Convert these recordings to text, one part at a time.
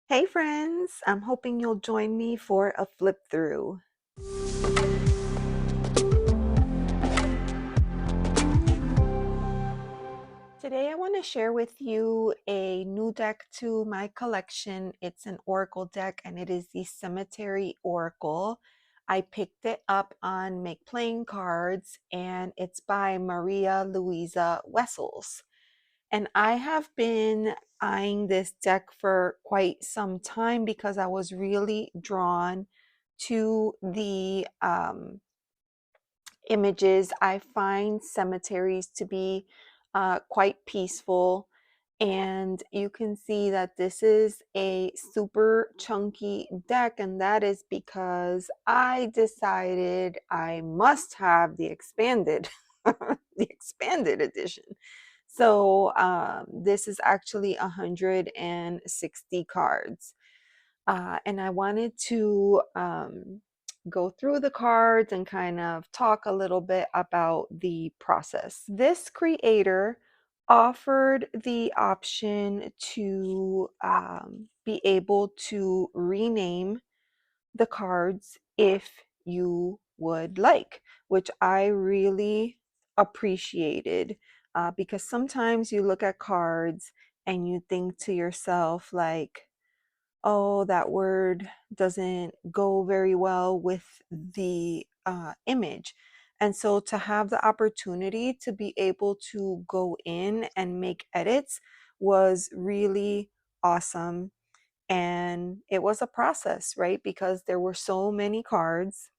Hey friends, I'm hoping you'll join me for a flip through. Today I want to share with you a new deck to my collection. It's an Oracle deck and it is the Cemetary Oracle. I picked it up on Make Playing Cards and it's by Maria Louisa Wessels. And I have been eyeing this deck for quite some time because I was really drawn to the images. I find cemeteries to be quite peaceful. And you can see that this is a super chunky deck, and that is because I decided I must have the expanded, the expanded edition. So this is actually 160 cards. And I wanted to go through the cards and kind of talk a little bit about the process. This creator offered the option to be able to rename the cards if you would like, which I really appreciated because sometimes you look at cards and you think to yourself, like, oh, that word doesn't go very well with the image. And so to have the opportunity to be able to go in and make edits was really awesome. And it was a process, right? Because there were so many cards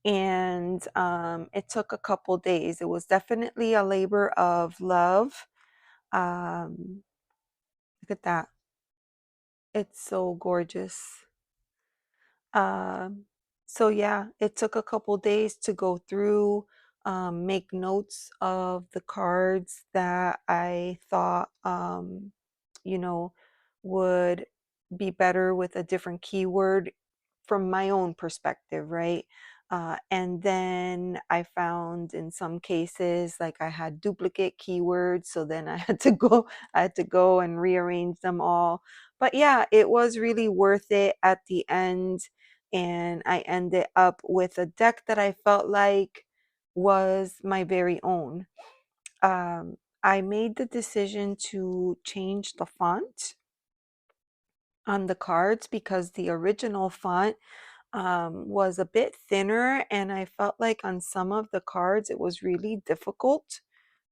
and it took a couple days. It was definitely a labor of love. Look at that. It's so gorgeous. Um, so yeah, it took a couple days to go through, make notes of the cards that I thought, you know, would be better with a different keyword from my own perspective, right? And then I found in some cases like I had duplicate keywords, so then I had to go and rearrange them all. But yeah, it was really worth it at the end, and I ended up with a deck that I felt like was my very own. I made the decision to change the font on the cards because the original font was a bit thinner, and I felt like on some of the cards it was really difficult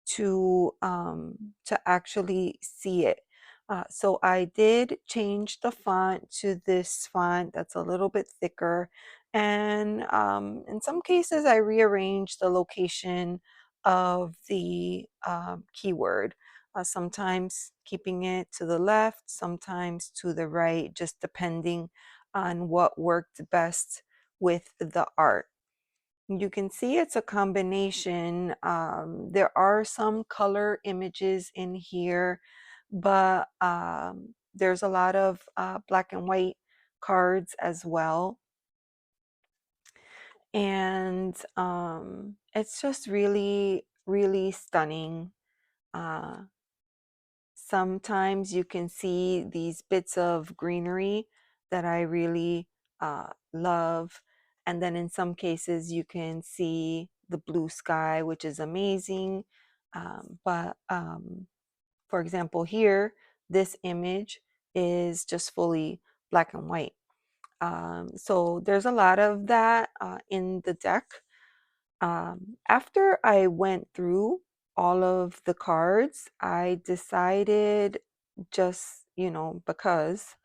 to actually see it. So I did change the font to this font that's a little bit thicker, and in some cases I rearranged the location of the keyword. Sometimes keeping it to the left, sometimes to the right, just depending on what worked best with the art. You can see it's a combination. There are some color images in here, but there's a lot of black and white cards as well. And it's just really, really stunning. Uh, Sometimes you can see these bits of greenery that I really love. And then in some cases, you can see the blue sky, which is amazing. But for example, here, this image is just fully black and white. So there's a lot of that in the deck. After I went through all of the cards, I decided, just, because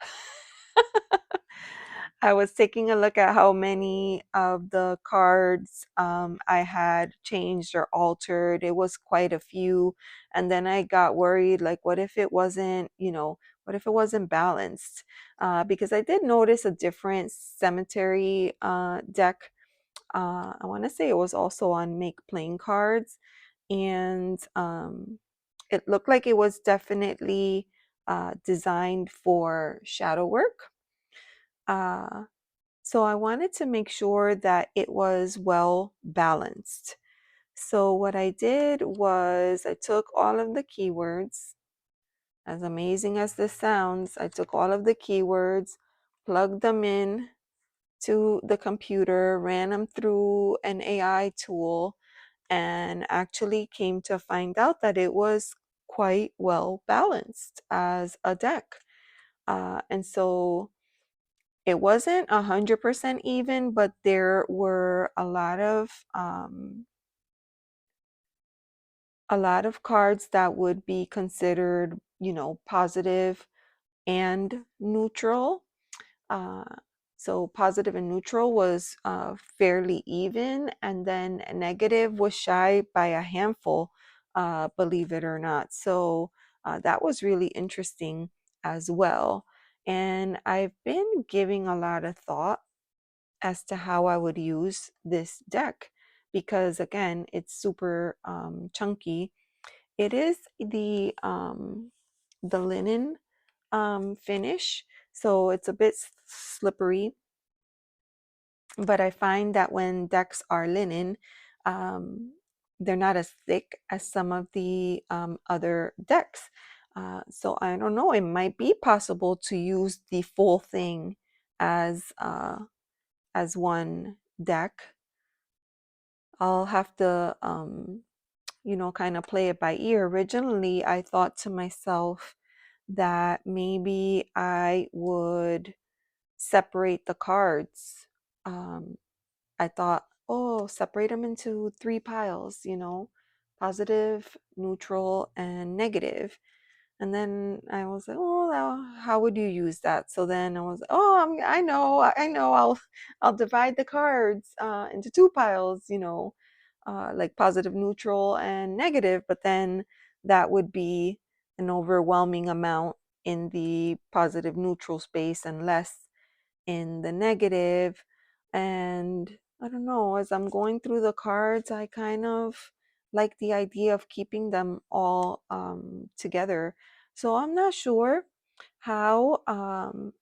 I was taking a look at how many of the cards I had changed or altered. It was quite a few. And then I got worried, like, what if it wasn't, what if it wasn't balanced? Because I did notice a different cemetery deck. I want to say it was also on Make Playing Cards, and it looked like it was definitely designed for shadow work. Uh, so I wanted to make sure that it was well balanced. So what I did was I took all of the keywords As amazing as this sounds, I took all of the keywords, plugged them in to the computer, ran them through an AI tool, and actually came to find out that it was quite well balanced as a deck. And so it wasn't 100% even, but there were a lot of cards that would be considered, positive and neutral. Uh, so positive and neutral was fairly even, and then negative was shy by a handful, believe it or not. So that was really interesting as well. And I've been giving a lot of thought as to how I would use this deck because, again, it's super chunky. It is the linen finish, so it's a bit slippery. But I find that when decks are linen, um, they're not as thick as some of the other decks. So I don't know. It might be possible to use the full thing as one deck. I'll have to kind of play it by ear. Originally, I thought to myself that maybe I would separate the cards. Um, I thought, oh, separate them into three piles, positive, neutral, and negative. And then I was like, oh, how would you use that? So then I was, oh, I know, I'll divide the cards into two piles, like positive, neutral, and negative. But then that would be an overwhelming amount in the positive, neutral space and less in the negative. And I don't know, as I'm going through the cards, I kind of like the idea of keeping them all together. So I'm not sure how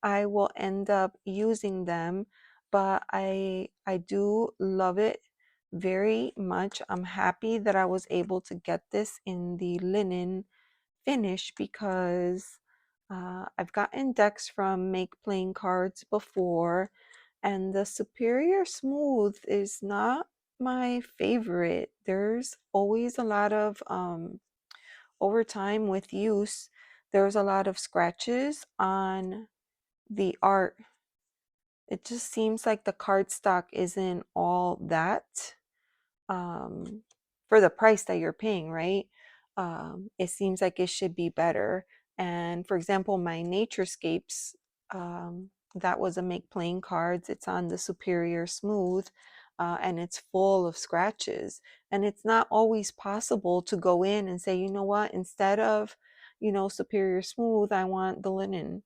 I will end up using them, but I do love it very much. I'm happy that I was able to get this in the linen finish because I've gotten decks from Make Playing Cards before, and the Superior Smooth is not my favorite. There's always a lot of, over time with use, there's a lot of scratches on the art. It just seems like the cardstock isn't all that um, for the price that you're paying, right? It seems like it should be better. And for example, my Naturescapes, that was a Make Playing Cards. It's on the Superior Smooth, and it's full of scratches. And it's not always possible to go in and say, you know what, instead of, Superior Smooth, I want the linen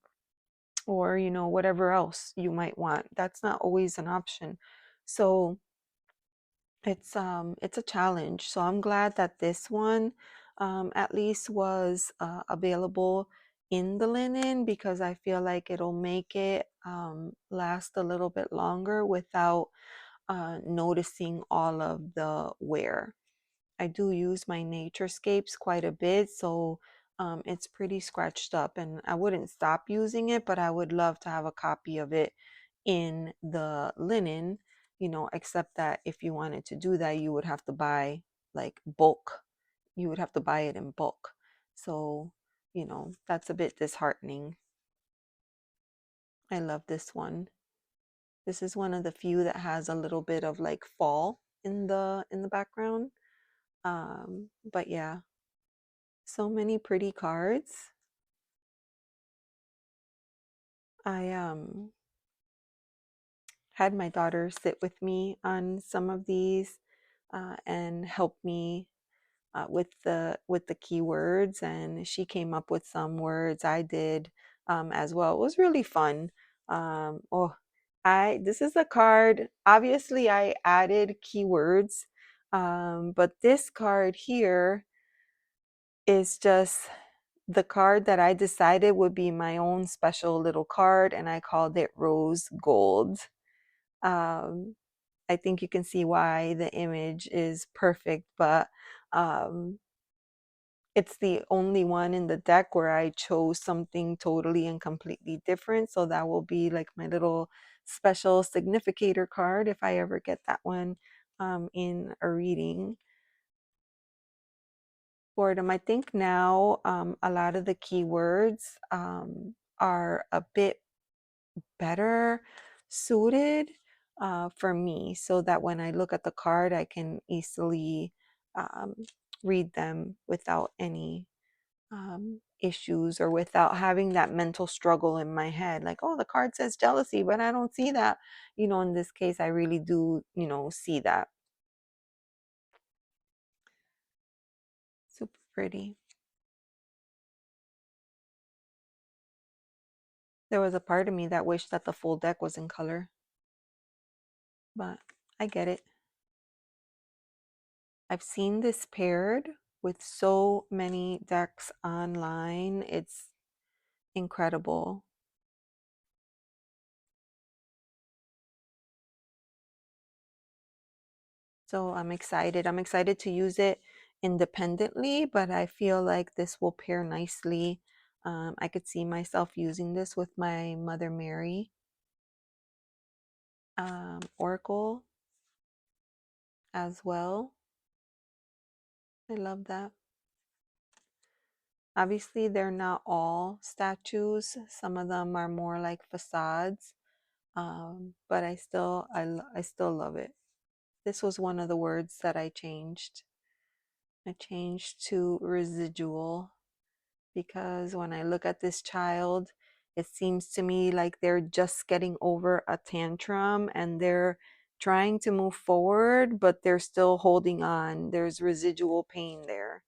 or, whatever else you might want. That's not always an option. So it's a challenge. So I'm glad that this one at least was available in the linen because I feel like it'll make it last a little bit longer without noticing all of the wear. I do use my Naturescapes quite a bit, so it's pretty scratched up, and I wouldn't stop using it, but I would love to have a copy of it in the linen, except that if you wanted to do that, you would have to buy like bulk. You would have to buy it in bulk. So, that's a bit disheartening. I love this one. This is one of the few that has a little bit of like fall in the background. But yeah, so many pretty cards. I had my daughter sit with me on some of these and help me with the keywords, and she came up with some words. I did as well. It was really fun. Oh, I this is a card. Obviously, I added keywords, but this card here is just the card that I decided would be my own special little card, and I called it Rose Gold. Um, I think you can see why the image is perfect, but um, It's the only one in the deck where I chose something totally and completely different. So that will be like my little special significator card if I ever get that one in a reading. Boredom. I think now a lot of the keywords are a bit better suited for me so that when I look at the card, I can easily um, read them without any issues or without having that mental struggle in my head. Like, oh, the card says jealousy, but I don't see that. You know, in this case, I really do, see that. Super pretty. There was a part of me that wished that the full deck was in color, but I get it. I've seen this paired with so many decks online. It's incredible. So I'm excited. I'm excited to use it independently, but I feel like this will pair nicely. I could see myself using this with my Mother Mary Oracle as well. I love that. Obviously, they're not all statues. Some of them are more like facades, but I still love it. This was one of the words that I changed. I changed to residual because when I look at this child, it seems to me like they're just getting over a tantrum and they're trying to move forward, but they're still holding on. There's residual pain there.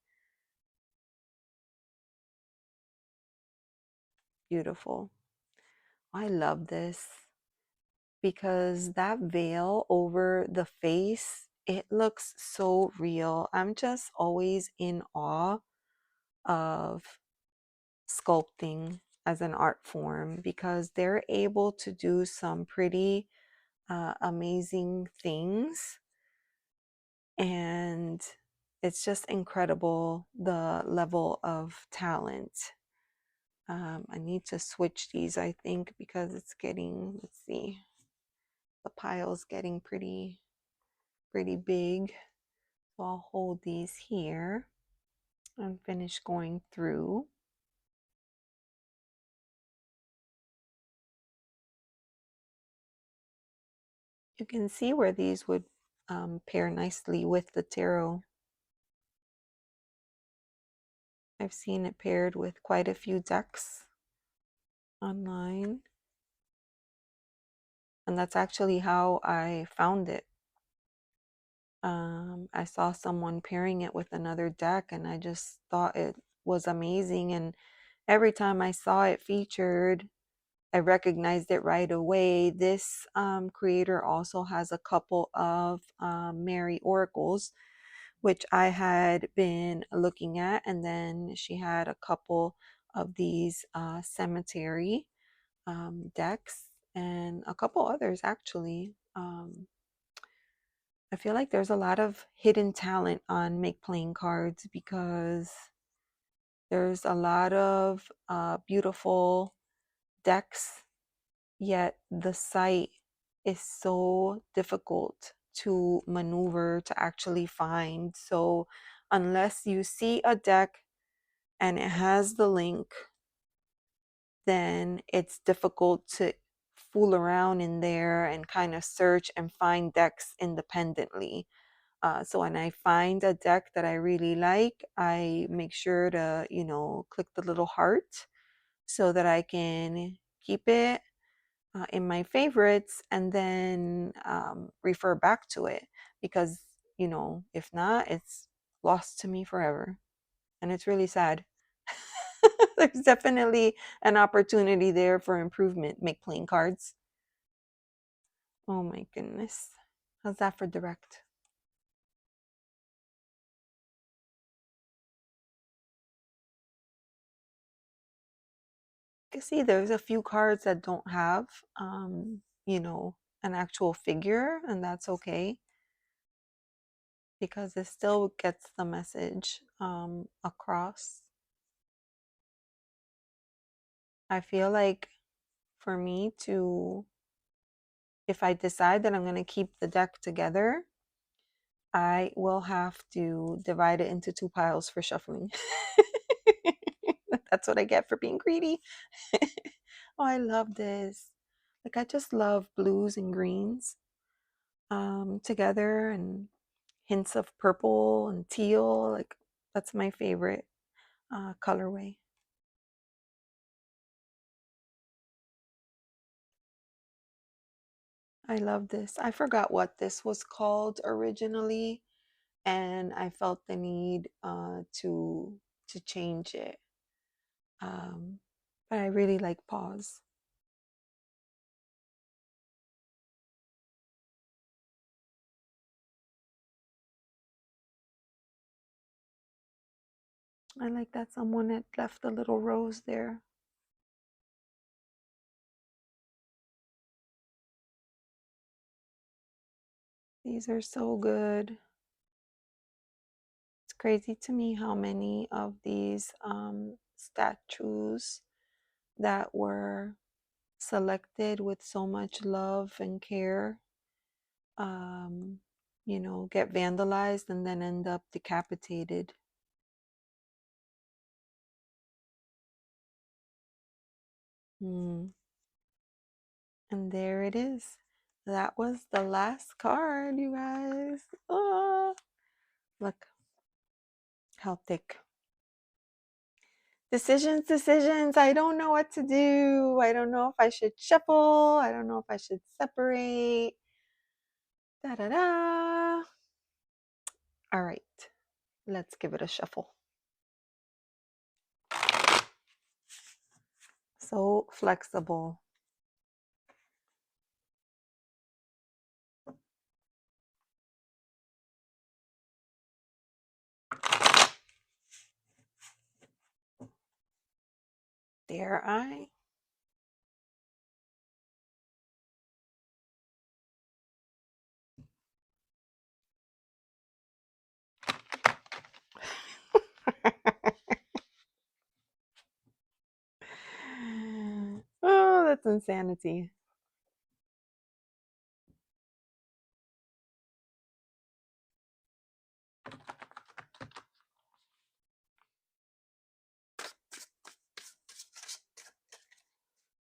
Beautiful. I love this because that veil over the face, it looks so real. I'm just always in awe of sculpting as an art form because they're able to do some pretty amazing things. And it's just incredible the level of talent. I need to switch these, I think, because it's getting, let's see, the pile's getting pretty big. So I'll hold these here and finish going through. You can see where these would pair nicely with the tarot. I've seen it paired with quite a few decks online. And that's actually how I found it. I saw someone pairing it with another deck and I just thought it was amazing. And every time I saw it featured, I recognized it right away. This creator also has a couple of Mary Oracles, which I had been looking at. And then she had a couple of these Cemetary decks and a couple others actually. I feel like there's a lot of hidden talent on Make Playing cards because there's a lot of beautiful decks, yet the site is so difficult to maneuver to actually find. So unless you see a deck and it has the link, then it's difficult to fool around in there and kind of search and find decks independently. So when I find a deck that I really like, I make sure to, click the little heart so that I can keep it in my favorites and then refer back to it because, if not, it's lost to me forever. And it's really sad. There's definitely an opportunity there for improvement. Make playing cards. Oh my goodness. How's that for direct? You see, there's a few cards that don't have, you know, an actual figure, and that's okay. because it still gets the message across. I feel like for me to, if I decide that I'm going to keep the deck together, I will have to divide it into two piles for shuffling. That's what I get for being greedy. Oh, I love this. Like, I just love blues and greens together, and hints of purple and teal. Like, that's my favorite colorway. I love this. I forgot what this was called originally, and I felt the need to change it. Um, but I really like pause. I like that someone had left a little rose there. These are so good. It's crazy to me how many of these statues that were selected with so much love and care, um, get vandalized and then end up decapitated. Hmm. And there it is. That was the last card, you guys. Oh, look how thick. Decisions, decisions. I don't know what to do. I don't know if I should shuffle. I don't know if I should separate. Da da da. All right, let's give it a shuffle. So flexible. Dare I? Oh, that's insanity.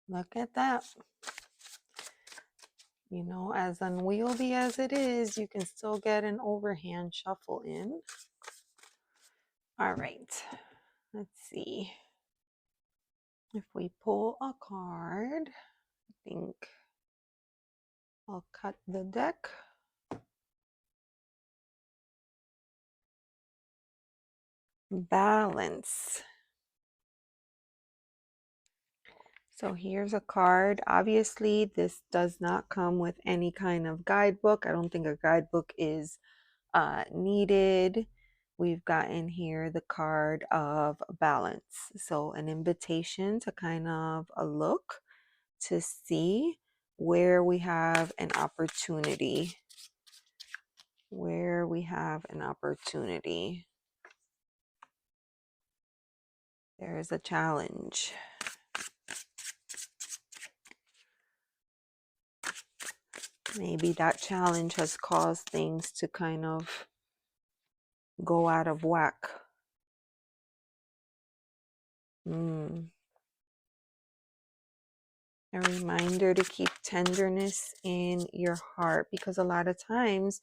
Look at that. As unwieldy as it is, you can still get an overhand shuffle in. All right, let's see. If we pull a card, I think I'll cut the deck. Balance. So here's a card. Obviously, this does not come with any kind of guidebook. I don't think a guidebook is needed. We've got in here the card of balance. So an invitation to kind of a look to see where we have an opportunity. Where we have an opportunity. There is a challenge. Maybe that challenge has caused things to kind of go out of whack. A reminder to keep tenderness in your heart, because a lot of times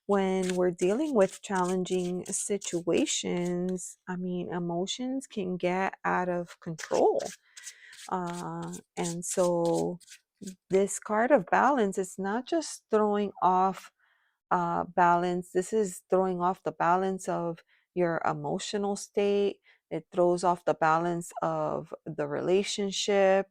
when we're dealing with challenging situations, emotions can get out of control. And so this card of balance is not just throwing off balance. This is throwing off the balance of your emotional state. It throws off the balance of the relationship,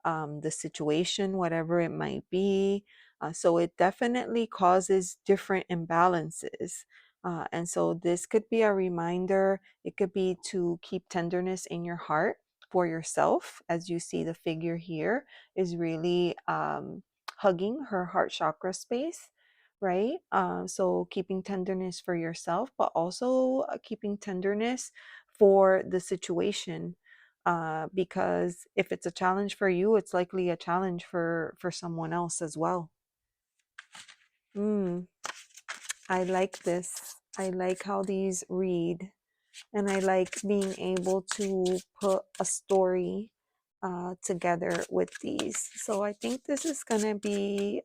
the situation, whatever it might be. So it definitely causes different imbalances. And so this could be a reminder. It could be to keep tenderness in your heart for yourself. As you see, the figure here is really hugging her heart chakra space, right? So keeping tenderness for yourself, but also keeping tenderness for the situation. Because if it's a challenge for you, it's likely a challenge for someone else as well. Mm, I like this. I like how these read, and I like being able to put a story together with these. So I think this is going to be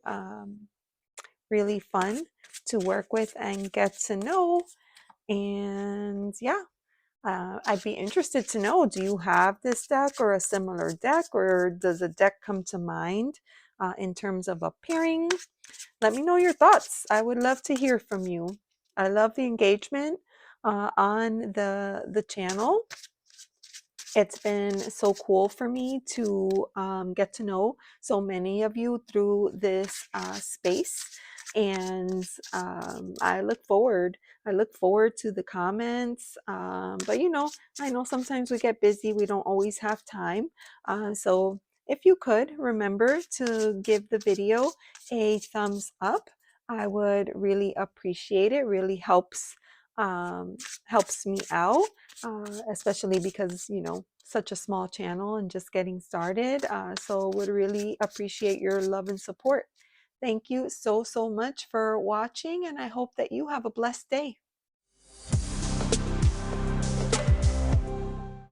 really fun to work with and get to know. And yeah, I'd be interested to know, do you have this deck or a similar deck, or does a deck come to mind in terms of a pairing? Let me know your thoughts. I would love to hear from you. I love the engagement on the channel. It's been so cool for me to get to know so many of you through this space, and I look forward. I look forward to the comments. But I know sometimes we get busy. We don't always have time. So if you could remember to give the video a thumbs up, I would really appreciate it. Really helps me out, especially because such a small channel and just getting started. So would really appreciate your love and support. Thank you so much for watching, and I hope that you have a blessed day.